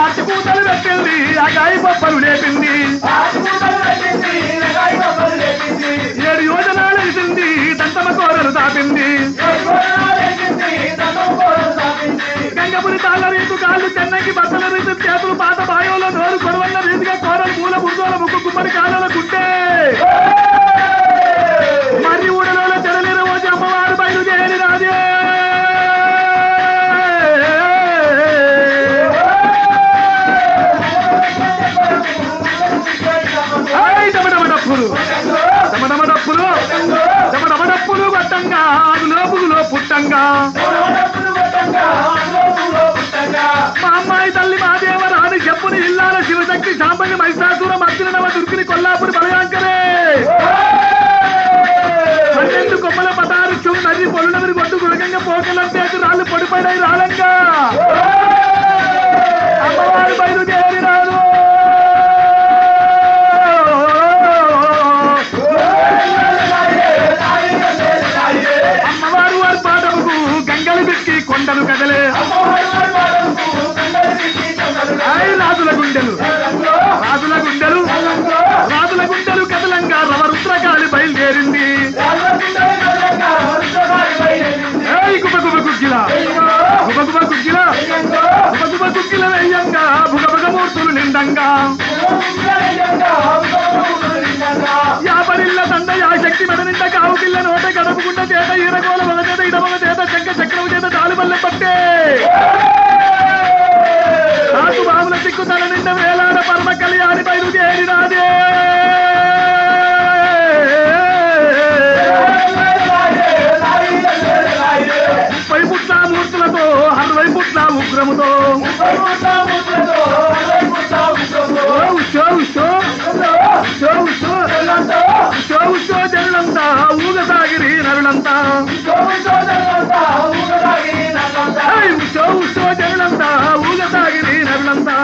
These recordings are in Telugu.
ఆర్చి కూతలు పెట్టింది అగాయి పప్పలు లేపింది 7 యోజనాలు వేసింది దంతమ కోరలు తాపింది గంగపురి తాళ్ళ రీతు కాళ్ళు చెన్నకి బట్టల రీతు చేతులు పాత బాయోలో నోరు కొడవల్ల రీతిగా కోరలు పూల బుర్జోల ముక్కు కుమ్మరి కాళ్ళలో గుట్టే మరి ఊడలో తెరలేరు వచ్చి అమ్మవారు బయలుదేరి రాజే డప్పులు కొట్టంగా లోపులో పుట్టంగా మా అమ్మాయి తల్లి మా దేవరాని చెప్పుని ఇల్లాల శివశక్తి శాంబని మహిషాసుర మధ్యన నవ దుర్గిని కొల్లాపురి బలయాంకరే 12 కొమ్మల పటారు నది పొలునవిరి కొట్టు గురకంగా పోకలంటే రాళ్ళు పొడిపడినాయి రాలంగా అమ్మవారు బయలుదేరి రాదు అమ్మవారు వారి పాదముకు గంగలు పెట్టి కొండలు కదలే రాజుల గుండెలు కదలంగా రవరుద్రకాళి బయలుదేరింది గుబగుబ కుక్కిల వెయ్యంగా భుగభుగమూర్తులు నిండంగా యాపరిల్ల దండ యా శక్తి మెడ నిండ కావుకిల్ల నోట గడపుకుంట చేత ఈరగోల ఒక చేత ఇడమొక చేత చక్క చక్రము చేత తాలుబల్లె పట్టే నాకు బాబుల సిక్కు తల నిండ వేలాడ పరమ కళ్యాణి బయలుదేరి రాజే మూర్తులతో 60 పుట్ల ఉగ్రముతో జనులంతా ఊగసాగిరి నరులంతా జనులంతా ఊగసాగిరి నరులంతా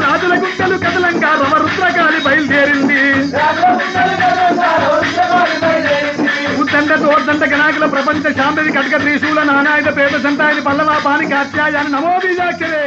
రాజుల గుంటలు కదలంగా రవరుద్రకాళి బయలుదేరింది ఉద్దండ తోర్దండ గణాకుల ప్రపంచ శాంతి కటక త్రిశూల నానాయుధ పేద సంతాయి పల్లవ పాని కాత్యాయాన్ని నమో బీజాక్షరే